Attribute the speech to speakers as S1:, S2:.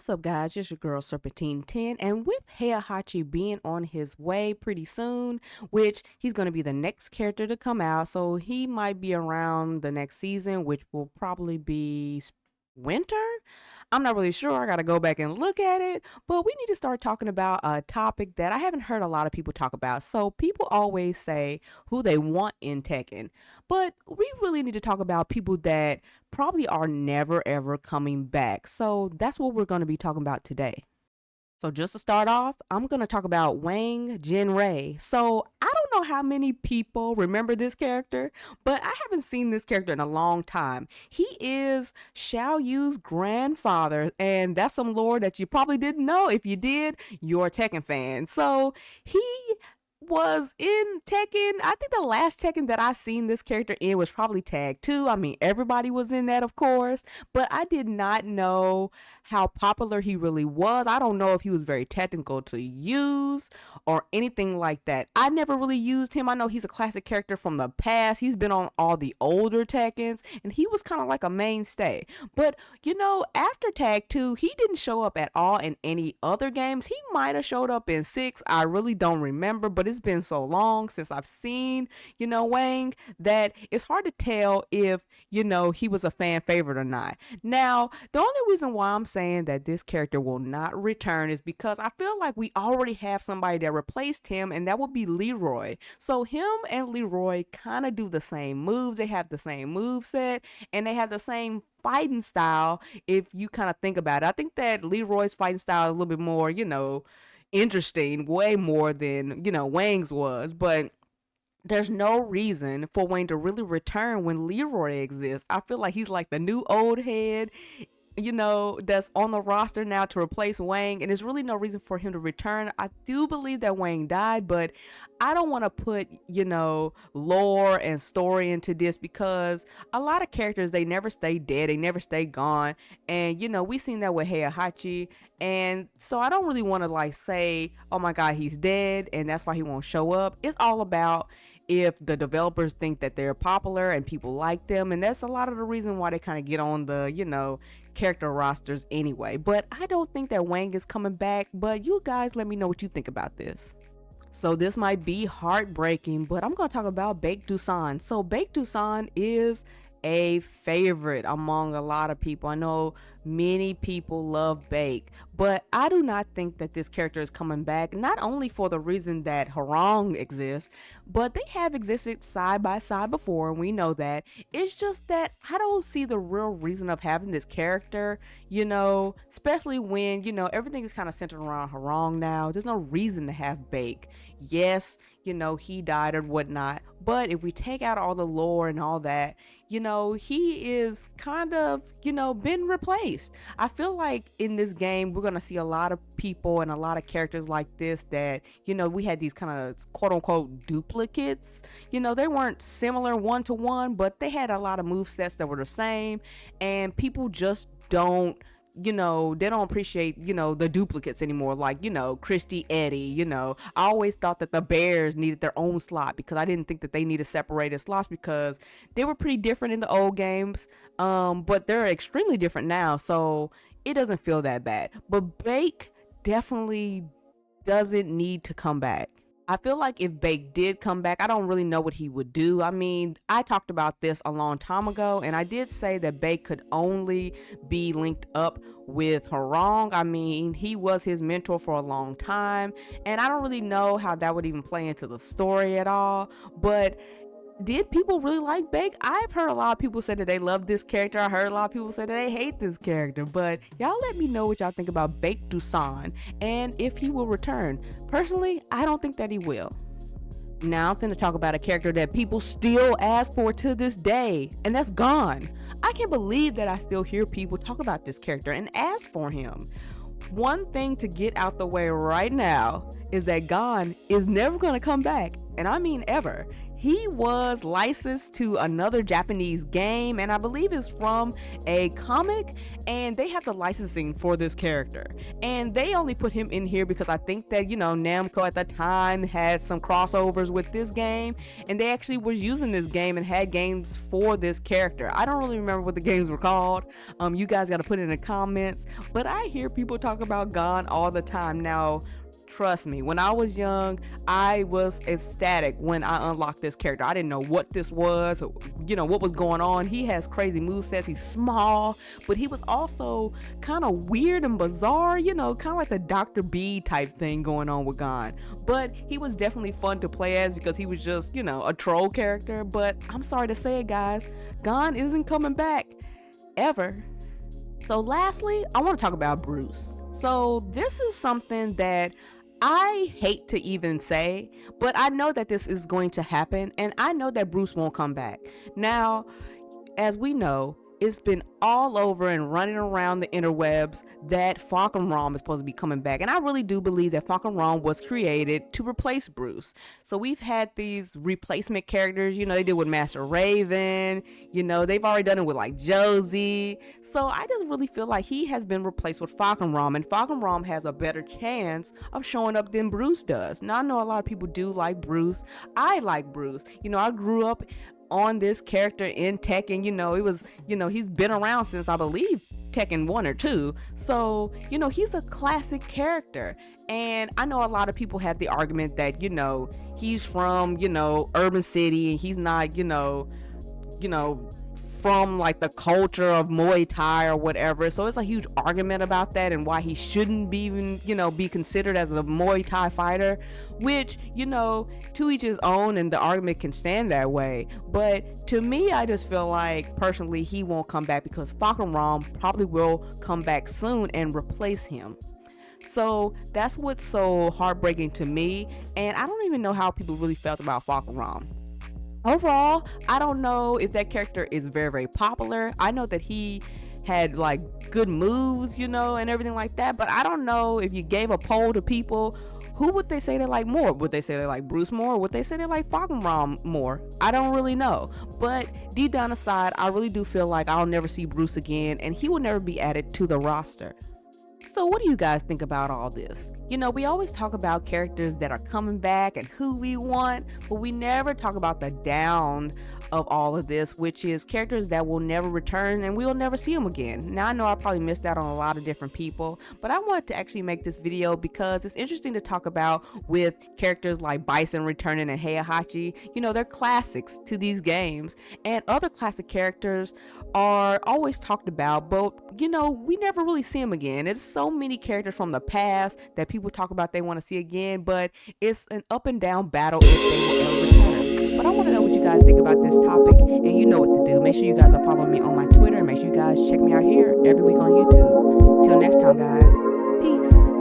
S1: What's up, guys? It's your girl Serpentine10, and with Heihachi being on his way pretty soon, which he's going to be the next character to come out, so he might be around the next season, which will probably be winter. I'm not really sure. I got to go back and look at it, but we need to start talking about a topic that I haven't heard a lot of people talk about. So people always say who they want in Tekken, but we really need to talk about people that probably are never ever coming back. So that's what we're going to be talking about today. So just to start off, I'm going to talk about Wang Jinrei. So I don't know how many people remember this character, but I haven't seen this character in a long time. He is Xiao Yu's grandfather, and that's some lore that you probably didn't know. If you did, you're a Tekken fan. So he was in Tekken. I think the last Tekken that I seen this character in was probably Tag 2. I mean, everybody was in that, of course, but I did not know how popular he really was. I don't know if he was very technical to use or anything like that. I never really used him. I know he's a classic character from the past. He's been on all the older Tekkens, and he was kind of like a mainstay. But, after Tag 2, he didn't show up at all in any other games. He might have showed up in 6. I really don't remember, but it's been so long since I've seen, Wang, that it's hard to tell if, he was a fan favorite or not. Now, the only reason why I'm saying that this character will not return is because I feel like we already have somebody that replaced him, and that would be Leroy. So him and Leroy kind of do the same moves. They have the same move set, and they have the same fighting style. If you kind of think about it, I think that Leroy's fighting style is a little bit more, interesting, way more than Wang's was. But there's no reason for Wang to really return when Leroy exists. I feel like he's like the new old head, that's on the roster now to replace Wang, and there's really no reason for him to return. I do believe that Wang died, but I don't want to put, lore and story into this, because a lot of characters, they never stay dead, they never stay gone, and we seen that with Heihachi, and so I don't really want to say, oh my god, he's dead and that's why he won't show up. It's all about if the developers think that they're popular and people like them, and that's a lot of the reason why they kind of get on the character rosters anyway. But I don't think that Wang is coming back, but you guys let me know what you think about this. So this might be heartbreaking, but I'm going to talk about Baek Dusan. So Baek Dusan is a favorite among a lot of people. I know many people love Baek, but I do not think that this character is coming back, not only for the reason that Harong exists, but they have existed side by side before, and we know that. It's just that I don't see the real reason of having this character, especially when, everything is kind of centered around Harong now. There's no reason to have Baek. Yes, he died or whatnot, but if we take out all the lore and all that, he is kind of, been replaced. I feel like in this game, we're going to see a lot of people and a lot of characters like this that, we had these kind of quote unquote duplicates. They weren't similar one to one, but they had a lot of move sets that were the same, and people just don't, they don't appreciate, the duplicates anymore. Like, Christy, Eddie, I always thought that the Bears needed their own slot, because I didn't think that they needed separated slots, because they were pretty different in the old games. But they're extremely different now, so it doesn't feel that bad. But Baek definitely doesn't need to come back. I feel like if Baek did come back, I don't really know what he would do. I mean, I talked about this a long time ago, and I did say that Baek could only be linked up with Harong. I mean, he was his mentor for a long time, and I don't really know how that would even play into the story at all. But did people really like Baek? I've heard a lot of people say that they love this character. I heard a lot of people say that they hate this character. But y'all let me know what y'all think about Baek Dusan and if he will return. Personally, I don't think that he will. Now I'm finna talk about a character that people still ask for to this day, and that's Gon. I can't believe that I still hear people talk about this character and ask for him. One thing to get out the way right now is that Gon is never going to come back, and I mean ever. he was licensed to another Japanese game, and I believe it's from a comic, and they have the licensing for this character. And they only put him in here because I think that, Namco at the time had some crossovers with this game, and they actually was using this game and had games for this character. I don't really remember what the games were called. You guys got to put it in the comments, but I hear people talk about Gon all the time. Now, trust me, when I was young, I was ecstatic when I unlocked this character. I didn't know what this was, what was going on. He has crazy movesets. He's small, but he was also kind of weird and bizarre, kind of like the Dr. B type thing going on with Gon. But he was definitely fun to play as because he was just, a troll character. But I'm sorry to say it, guys, Gon isn't coming back ever. So lastly, I want to talk about Bruce. So this is something that I hate to even say, but I know that this is going to happen, and I know that Bruce won't come back. Now, as we know, it's been all over and running around the interwebs that Falcon Rom is supposed to be coming back. And I really do believe that Falcon Rom was created to replace Bruce. So we've had these replacement characters, they did with Master Raven, they've already done it with like Josie. So I just really feel like he has been replaced with Falcon Rom, and Falcon Rom has a better chance of showing up than Bruce does. Now, I know a lot of people do like Bruce. I like Bruce. I grew up on this character in Tekken. It was, he's been around since I believe Tekken 1 or 2. So, he's a classic character. And I know a lot of people had the argument that, he's from, urban city, and he's not, from like the culture of Muay Thai or whatever. So it's a huge argument about that and why he shouldn't be even, be considered as a Muay Thai fighter, which, to each his own, and the argument can stand that way. But to me, I just feel like personally he won't come back because Falcon Rom probably will come back soon and replace him. So that's what's so heartbreaking to me, and I don't even know how people really felt about Falcon Rom. Overall, I don't know if that character is very, very popular. I know that he had like good moves, and everything like that, but I don't know if you gave a poll to people, who would they say they like more? Would they say they like Bruce more? Or would they say they like Falcon Rom more? I don't really know. But deep down inside, I really do feel like I'll never see Bruce again, and he will never be added to the roster. So what do you guys think about all this? We always talk about characters that are coming back and who we want, but we never talk about the down of all of this, which is characters that will never return and we'll never see them again. Now, I know I probably missed out on a lot of different people, but I wanted to actually make this video because it's interesting to talk about with characters like Bison returning and Heihachi. They're classics to these games, and other classic characters are always talked about, but we never really see them again. There's so many characters from the past that people talk about they want to see again, but it's an up and down battle if they will ever return. But I want to know what you guys think about this topic, and you know what to do. Make sure you guys are following me on my Twitter, and make sure you guys check me out here every week on YouTube. Till next time, guys.